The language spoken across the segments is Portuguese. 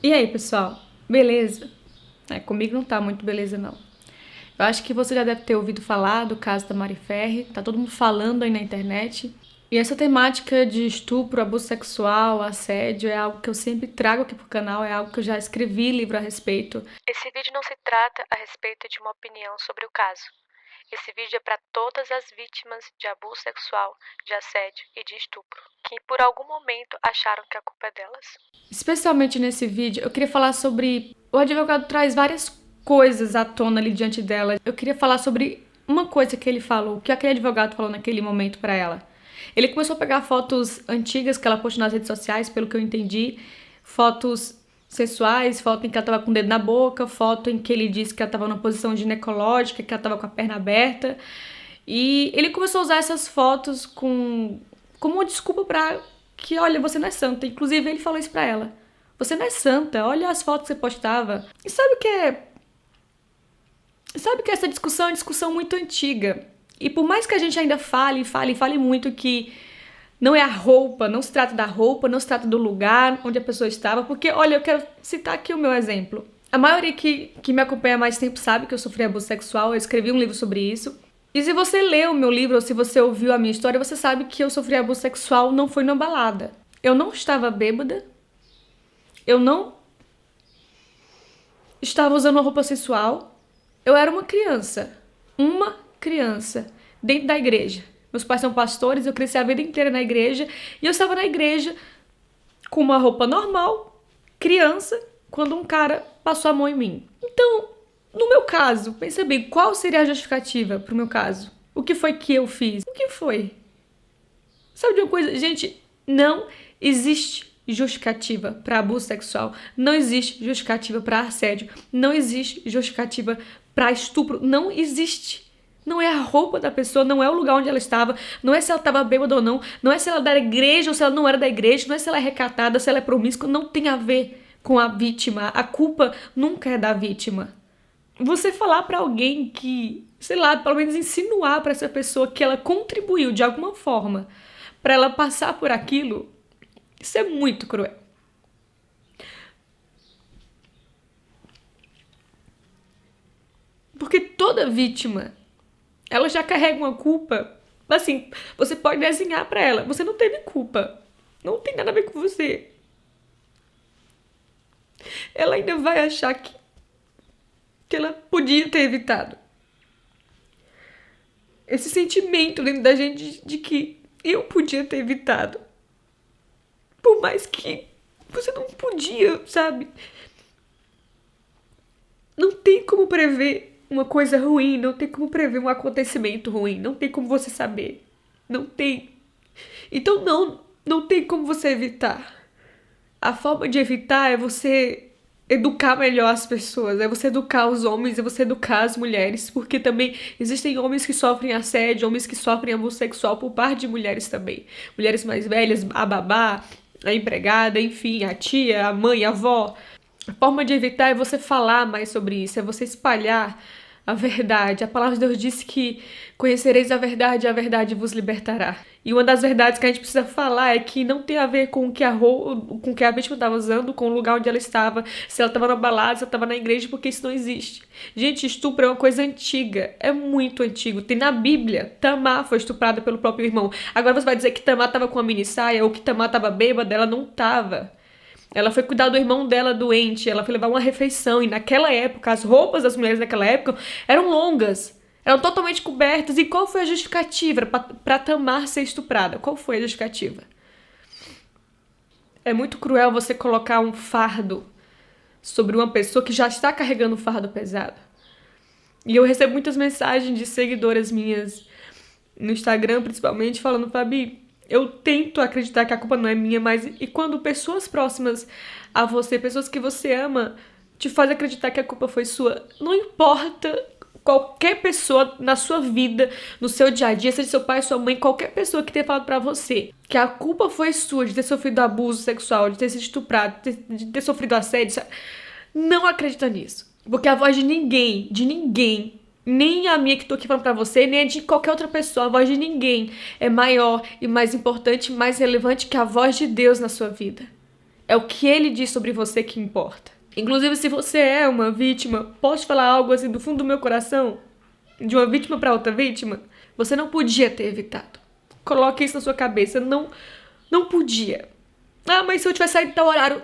E aí, pessoal? Beleza? Comigo não tá muito beleza, não. Eu acho que você já deve ter ouvido falar do caso da Mari Ferri, tá todo mundo falando aí na internet. E essa temática de estupro, abuso sexual, assédio é algo que eu sempre trago aqui pro canal, é algo que eu já escrevi livro a respeito. Esse vídeo não se trata a respeito de uma opinião sobre o caso. Esse vídeo é para todas as vítimas de abuso sexual, de assédio e de estupro, que por algum momento acharam que a culpa é delas. Especialmente nesse vídeo, eu queria falar sobre... O advogado traz várias coisas à tona ali diante dela. Eu queria falar sobre uma coisa que ele falou, que aquele advogado falou naquele momento para ela. Ele começou a pegar fotos antigas que ela postou nas redes sociais, pelo que eu entendi, fotos sexuais, foto em que ela tava com o dedo na boca, foto em que ele disse que ela tava numa posição ginecológica, que ela tava com a perna aberta. E ele começou a usar essas fotos como uma desculpa pra que, olha, você não é santa. Inclusive, ele falou isso pra ela. Você não é santa, olha as fotos que você postava. E sabe o que é? Sabe que essa discussão é uma discussão muito antiga. E por mais que a gente ainda fale muito que não é a roupa, não se trata da roupa, não se trata do lugar onde a pessoa estava, porque, olha, eu quero citar aqui o meu exemplo. A maioria que me acompanha há mais tempo sabe que eu sofri abuso sexual, eu escrevi um livro sobre isso. E se você leu o meu livro ou se você ouviu a minha história, você sabe que eu sofri abuso sexual não foi numa balada. Eu não estava bêbada, eu não estava usando uma roupa sensual, eu era uma criança, dentro da igreja. Meus pais são pastores, eu cresci a vida inteira na igreja e eu estava na igreja com uma roupa normal, criança, quando um cara passou a mão em mim. Então, no meu caso, pensa bem, qual seria a justificativa pro meu caso? O que foi que eu fiz? O que foi? Sabe de uma coisa? Gente, não existe justificativa para abuso sexual, não existe justificativa para assédio, não existe justificativa para estupro, não existe. Não é a roupa da pessoa, não é o lugar onde ela estava, não é se ela estava bêbada ou não, não é se ela era da igreja ou se ela não era da igreja, não é se ela é recatada, se ela é promíscua, não tem a ver com a vítima. A culpa nunca é da vítima. Você falar pra alguém que, sei lá, pelo menos insinuar pra essa pessoa que ela contribuiu de alguma forma pra ela passar por aquilo, isso é muito cruel. Porque toda vítima, ela já carrega uma culpa. Assim, você pode desenhar pra ela, você não teve culpa. Não tem nada a ver com você. Ela ainda vai achar que ela podia ter evitado. Esse sentimento dentro da gente de que eu podia ter evitado. Por mais que você não podia, sabe? Não tem como prever uma coisa ruim, não tem como prever um acontecimento ruim, não tem como você saber. Não tem. Então não tem como você evitar. A forma de evitar é você educar melhor as pessoas, é você educar os homens, é você educar as mulheres, porque também existem homens que sofrem assédio, homens que sofrem abuso sexual por parte de mulheres também. Mulheres mais velhas, a babá, a empregada, enfim, a tia, a mãe, a avó. A forma de evitar é você falar mais sobre isso, é você espalhar a verdade. A palavra de Deus disse que conhecereis a verdade vos libertará. E uma das verdades que a gente precisa falar é que não tem a ver com o que a vítima estava usando, com o lugar onde ela estava, se ela estava na balada, se ela estava na igreja, porque isso não existe. Gente, estupro é uma coisa antiga, é muito antigo. Tem na Bíblia, Tamar foi estuprada pelo próprio irmão. Agora você vai dizer que Tamar estava com uma minissaia ou que Tamar estava bêbada, ela não estava. Ela foi cuidar do irmão dela doente, ela foi levar uma refeição, e naquela época, as roupas das mulheres naquela época eram longas, eram totalmente cobertas. E qual foi a justificativa pra Tamar ser estuprada? Qual foi a justificativa? É muito cruel você colocar um fardo sobre uma pessoa que já está carregando um fardo pesado. E eu recebo muitas mensagens de seguidoras minhas, no Instagram principalmente, falando: Fabi, eu tento acreditar que a culpa não é minha, mas e quando pessoas próximas a você, pessoas que você ama, te fazem acreditar que a culpa foi sua, não importa qualquer pessoa na sua vida, no seu dia a dia, seja seu pai, sua mãe, qualquer pessoa que tenha falado pra você que a culpa foi sua de ter sofrido abuso sexual, de ter sido estuprado, de ter sofrido assédio, não acredita nisso. Porque a voz de ninguém, nem a minha que tô aqui falando pra você, nem a de qualquer outra pessoa, a voz de ninguém é maior e mais importante, mais relevante que a voz de Deus na sua vida. É o que ele diz sobre você que importa. Inclusive, se você é uma vítima, posso falar algo assim do fundo do meu coração? De uma vítima para outra vítima? Você não podia ter evitado. Coloque isso na sua cabeça. Não podia. Ah, mas se eu tivesse saído de tal horário,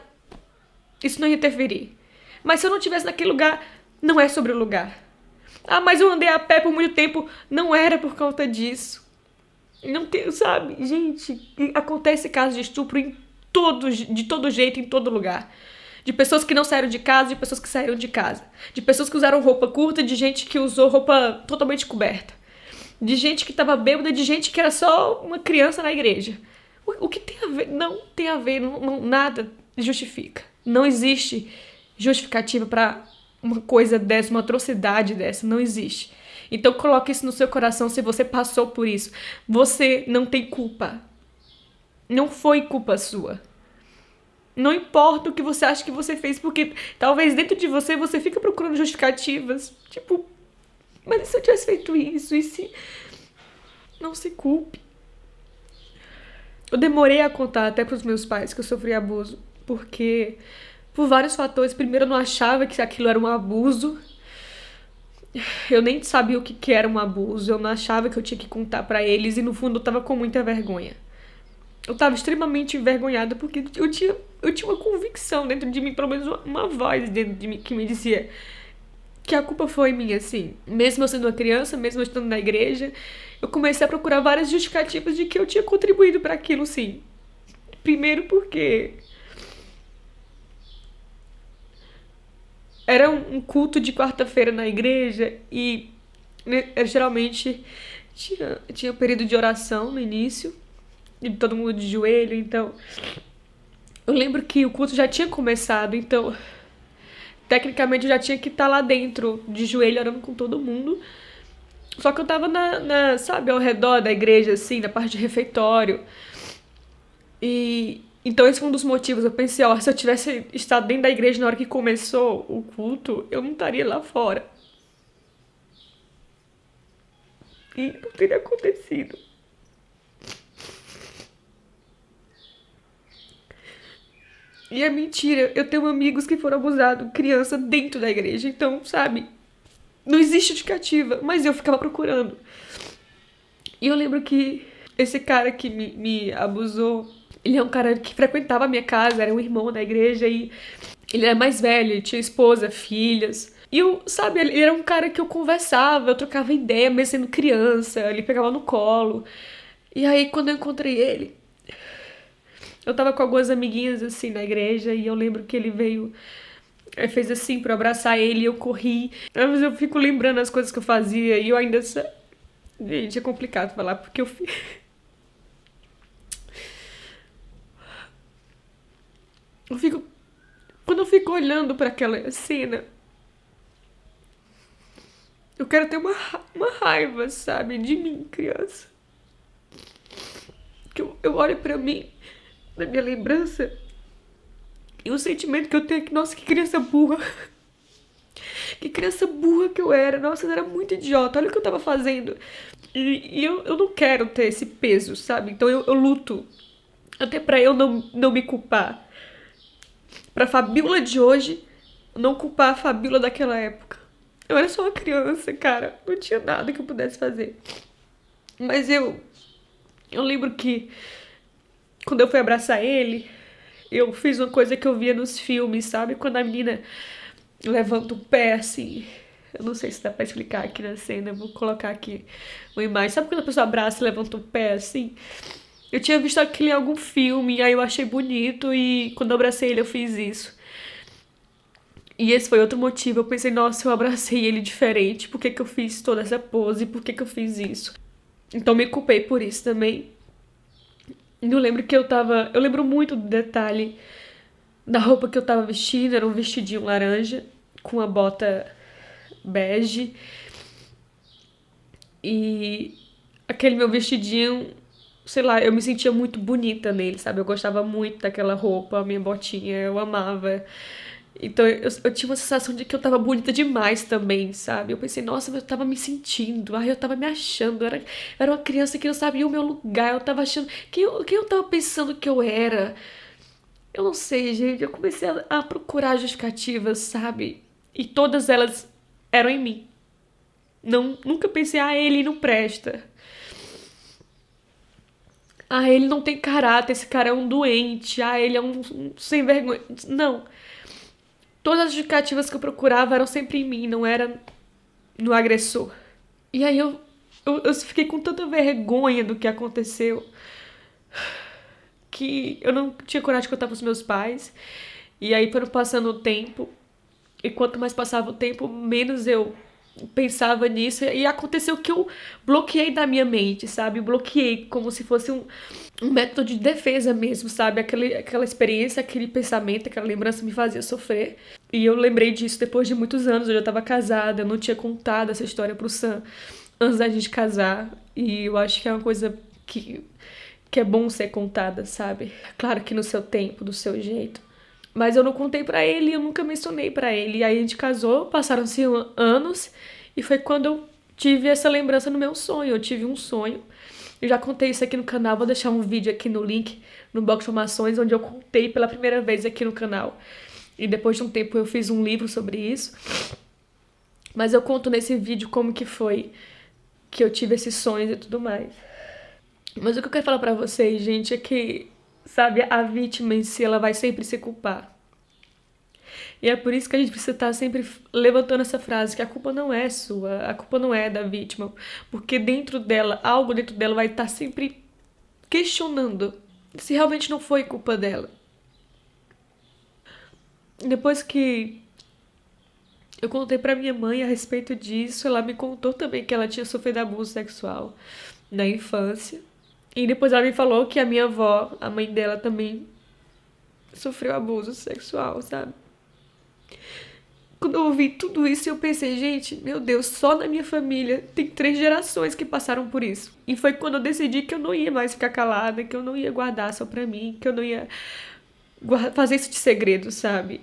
isso não ia interferir. Mas se eu não estivesse naquele lugar, não é sobre o lugar. Ah, mas eu andei a pé por muito tempo, não era por conta disso. Não tem, sabe? Gente, acontece casos de estupro de todo jeito, em todo lugar. De pessoas que não saíram de casa, de pessoas que saíram de casa. De pessoas que usaram roupa curta, de gente que usou roupa totalmente coberta. De gente que tava bêbada, de gente que era só uma criança na igreja. O que tem a ver? Não tem a ver, nada justifica. Não existe justificativa pra uma coisa dessa, uma atrocidade dessa. Não existe. Então coloque isso no seu coração se você passou por isso. Você não tem culpa. Não foi culpa sua. Não importa o que você acha que você fez, porque talvez dentro de você você fica procurando justificativas. Tipo, mas e se eu tivesse feito isso? E se... Não se culpe. Eu demorei a contar até pros meus pais que eu sofri abuso, porque por vários fatores. Primeiro, eu não achava que aquilo era um abuso. Eu nem sabia o que era um abuso. Eu não achava que eu tinha que contar pra eles e no fundo eu tava com muita vergonha. Eu tava extremamente envergonhada porque eu tinha uma convicção dentro de mim, pelo menos uma voz dentro de mim que me dizia que a culpa foi minha, assim. Mesmo eu sendo uma criança, mesmo eu estando na igreja, eu comecei a procurar várias justificativas de que eu tinha contribuído para aquilo, sim. Primeiro porque era um culto de quarta-feira na igreja e geralmente tinha período de oração no início e todo mundo de joelho, então eu lembro que o culto já tinha começado, então tecnicamente eu já tinha que estar lá dentro de joelho orando com todo mundo. Só que eu tava sabe, ao redor da igreja, assim, na parte de refeitório. E então esse foi um dos motivos. Eu pensei, ó, se eu tivesse estado dentro da igreja na hora que começou o culto, eu não estaria lá fora. E não teria acontecido. E é mentira, eu tenho amigos que foram abusados, criança, dentro da igreja. Então, sabe, não existe justificativa, mas eu ficava procurando. E eu lembro que esse cara que me abusou, ele é um cara que frequentava a minha casa, era um irmão da igreja e ele era mais velho, ele tinha esposa, filhas. E eu, sabe, ele era um cara que eu conversava, eu trocava ideia, mesmo sendo criança, ele pegava no colo. E aí, quando eu encontrei ele, eu tava com algumas amiguinhas, assim, na igreja, e eu lembro que ele veio, fez assim pra eu abraçar ele, e eu corri. Mas eu fico lembrando as coisas que eu fazia, e eu ainda... Gente, é complicado falar, porque eu fico... Quando eu fico olhando pra aquela cena, eu quero ter uma raiva, sabe, de mim, criança. Que eu olho pra mim, na minha lembrança, e o sentimento que eu tenho é que, nossa, que criança burra. Que criança burra que eu era. Nossa, eu era muito idiota. Olha o que eu tava fazendo. E eu não quero ter esse peso, sabe? Então eu luto. Até pra eu não me culpar. Pra Fabiola de hoje, não culpar a Fabiola daquela época. Eu era só uma criança, cara. Não tinha nada que eu pudesse fazer. Mas eu lembro que quando eu fui abraçar ele, eu fiz uma coisa que eu via nos filmes, sabe? Quando a menina levanta o pé assim. Eu não sei se dá pra explicar aqui na cena. Eu vou colocar aqui uma imagem. Sabe quando a pessoa abraça e levanta o pé assim? Eu tinha visto aquilo em algum filme, aí eu achei bonito e quando eu abracei ele eu fiz isso. E esse foi outro motivo. Eu pensei, nossa, eu abracei ele diferente. Por que que eu fiz toda essa pose? Por que que eu fiz isso? Então me culpei por isso também. Eu lembro que eu lembro muito do detalhe da roupa que eu tava vestindo. Era um vestidinho laranja com a bota bege. E aquele meu vestidinho, sei lá, eu me sentia muito bonita nele, sabe? Eu gostava muito daquela roupa, a minha botinha, eu amava. Então eu tinha uma sensação de que eu tava bonita demais também, sabe? Eu pensei, nossa, mas eu tava me sentindo, ai, eu tava me achando. Eu era uma criança que não sabia o meu lugar, eu tava achando. Quem eu tava pensando que eu era? Eu não sei, gente. Eu comecei a procurar justificativas, sabe? E todas elas eram em mim. Não, nunca pensei, ele não presta. Ele não tem caráter, esse cara é um doente. Ele é um sem vergonha. Não. Todas as justificativas que eu procurava eram sempre em mim, não era no agressor. E aí eu fiquei com tanta vergonha do que aconteceu que eu não tinha coragem de contar pros meus pais. E aí foram passando o tempo. E quanto mais passava o tempo, menos eu pensava nisso. E aconteceu que eu bloqueei da minha mente, sabe? Bloqueei como se fosse um método de defesa mesmo, sabe? Aquela experiência, aquele pensamento, aquela lembrança me fazia sofrer. E eu lembrei disso depois de muitos anos. Eu já estava casada, eu não tinha contado essa história pro Sam antes da gente casar. E eu acho que é uma coisa que é bom ser contada, sabe? Claro que no seu tempo, do seu jeito. Mas eu não contei pra ele, eu nunca mencionei pra ele. E aí a gente casou, passaram-se anos, e foi quando eu tive essa lembrança no meu sonho. Eu tive um sonho. Eu já contei isso aqui no canal, vou deixar um vídeo aqui no link, no box de informações, onde eu contei pela primeira vez aqui no canal. E depois de um tempo eu fiz um livro sobre isso. Mas eu conto nesse vídeo como que foi que eu tive esses sonhos e tudo mais. Mas o que eu quero falar pra vocês, gente, é que, sabe, a vítima em si, ela vai sempre se culpar. E é por isso que a gente precisa estar sempre levantando essa frase, que a culpa não é sua, a culpa não é da vítima. Porque dentro dela, algo dentro dela vai estar sempre questionando se realmente não foi culpa dela. Depois que eu contei pra minha mãe a respeito disso, ela me contou também que ela tinha sofrido abuso sexual na infância. E depois ela me falou que a minha avó, a mãe dela também sofreu abuso sexual, sabe? Quando eu ouvi tudo isso, eu pensei, gente, meu Deus, só na minha família tem 3 gerações que passaram por isso. E foi quando eu decidi que eu não ia mais ficar calada, que eu não ia guardar só pra mim, que eu não ia fazer isso de segredo, sabe?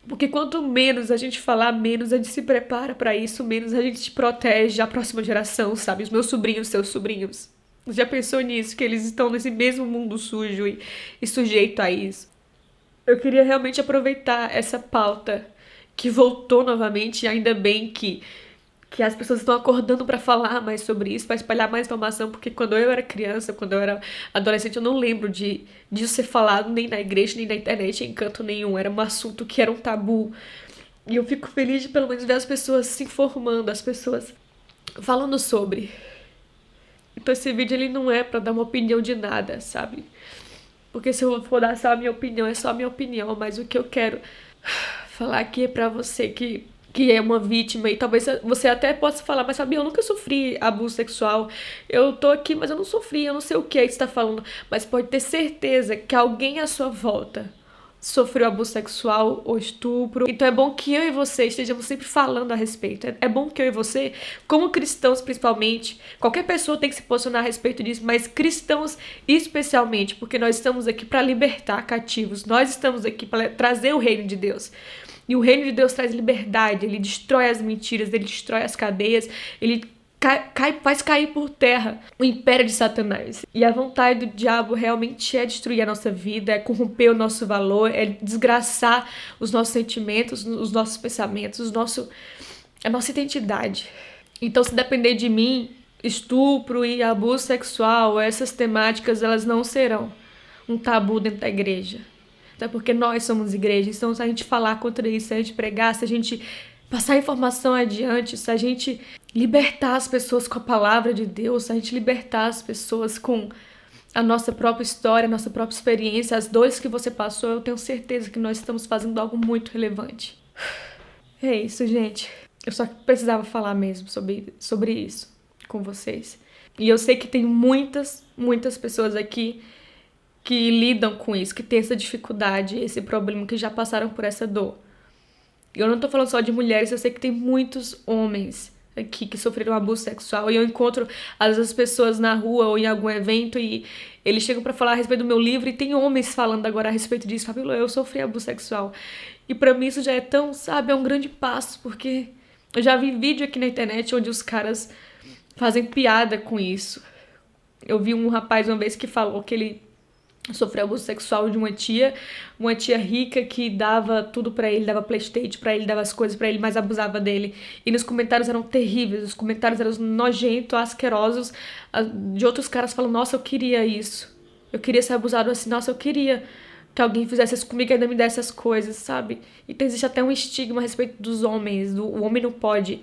Porque quanto menos a gente falar, menos a gente se prepara pra isso, menos a gente protege a próxima geração, sabe? Os meus sobrinhos, seus sobrinhos. Já pensou nisso? Que eles estão nesse mesmo mundo sujo e sujeito a isso. Eu queria realmente aproveitar essa pauta que voltou novamente, e ainda bem que as pessoas estão acordando pra falar mais sobre isso, pra espalhar mais informação, porque quando eu era criança, quando eu era adolescente, eu não lembro disso ser falado nem na igreja, nem na internet, em canto nenhum. Era um assunto que era um tabu. E eu fico feliz de pelo menos ver as pessoas se informando, as pessoas falando sobre. Então esse vídeo ele não é pra dar uma opinião de nada, sabe? Porque se eu for dar só a minha opinião, é só a minha opinião, mas o que eu quero falar aqui é pra você que é uma vítima e talvez você até possa falar, mas sabe, eu nunca sofri abuso sexual, eu tô aqui, mas eu não sofri, eu não sei o que aí você tá falando, mas pode ter certeza que alguém à sua volta sofreu abuso sexual ou estupro. Então é bom que eu e você estejamos sempre falando a respeito. É bom que eu e você, como cristãos principalmente, qualquer pessoa tem que se posicionar a respeito disso, mas cristãos especialmente, porque nós estamos aqui para libertar cativos, nós estamos aqui para trazer o reino de Deus. E o reino de Deus traz liberdade, ele destrói as mentiras, ele destrói as cadeias, ele faz cair por terra o império de Satanás. E a vontade do diabo realmente é destruir a nossa vida, é corromper o nosso valor, é desgraçar os nossos sentimentos, os nossos pensamentos, a nossa identidade. Então, se depender de mim, estupro e abuso sexual, essas temáticas, elas não serão um tabu dentro da igreja. Até porque nós somos igreja, então se a gente falar contra isso, se a gente pregar, se a gente passar informação adiante, se a gente libertar as pessoas com a palavra de Deus, se a gente libertar as pessoas com a nossa própria história, a nossa própria experiência, as dores que você passou, eu tenho certeza que nós estamos fazendo algo muito relevante. É isso, gente. Eu só precisava falar mesmo sobre isso com vocês. E eu sei que tem muitas pessoas aqui que lidam com isso, que tem essa dificuldade, esse problema, que já passaram por essa dor. Eu não tô falando só de mulheres, eu sei que tem muitos homens aqui que sofreram abuso sexual. E eu encontro às vezes pessoas na rua ou em algum evento e eles chegam pra falar a respeito do meu livro e tem homens falando agora a respeito disso. Fabíola, eu sofri abuso sexual. E pra mim isso já é tão, sabe, é um grande passo, porque eu já vi vídeo aqui na internet onde os caras fazem piada com isso. Eu vi um rapaz uma vez que falou que ele sofreu abuso sexual de uma tia rica que dava tudo pra ele, dava PlayStation pra ele, dava as coisas pra ele, mas abusava dele. E nos comentários eram terríveis, os comentários eram nojentos, asquerosos, de outros caras falando, nossa, eu queria isso. Eu queria ser abusado assim, nossa, eu queria que alguém fizesse isso comigo e ainda me desse as coisas, sabe? Então existe até um estigma a respeito dos homens, o homem não pode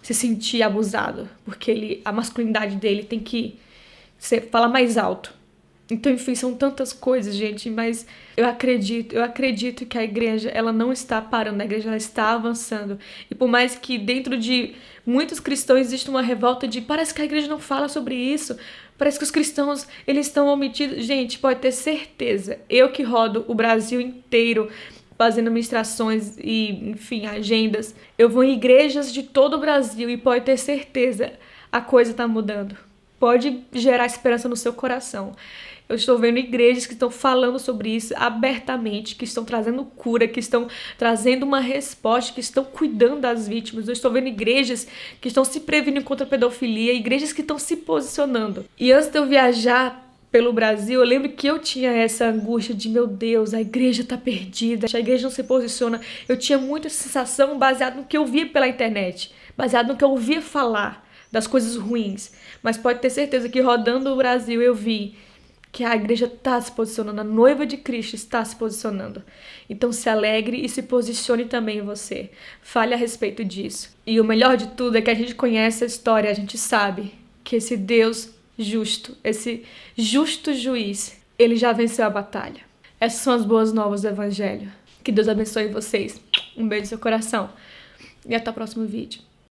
se sentir abusado, porque a masculinidade dele tem que falar mais alto. Então, enfim, são tantas coisas, gente, mas eu acredito que a igreja, ela não está parando, a igreja ela está avançando. E por mais que dentro de muitos cristãos exista uma revolta de parece que a igreja não fala sobre isso, parece que os cristãos, eles estão omitidos. Gente, pode ter certeza, eu que rodo o Brasil inteiro fazendo ministrações e, enfim, agendas, eu vou em igrejas de todo o Brasil e pode ter certeza, a coisa está mudando. Pode gerar esperança no seu coração. Eu estou vendo igrejas que estão falando sobre isso abertamente, que estão trazendo cura, que estão trazendo uma resposta, que estão cuidando das vítimas. Eu estou vendo igrejas que estão se prevenindo contra a pedofilia, igrejas que estão se posicionando. E antes de eu viajar pelo Brasil, eu lembro que eu tinha essa angústia de, meu Deus, a igreja está perdida, a igreja não se posiciona. Eu tinha muita sensação baseada no que eu via pela internet, baseado no que eu ouvia falar das coisas ruins. Mas pode ter certeza que rodando o Brasil eu vi que a igreja está se posicionando, a noiva de Cristo está se posicionando. Então se alegre e se posicione também você. Fale a respeito disso. E o melhor de tudo é que a gente conhece a história, a gente sabe que esse Deus justo, esse justo juiz, ele já venceu a batalha. Essas são as boas novas do Evangelho. Que Deus abençoe vocês. Um beijo no seu coração. E até o próximo vídeo.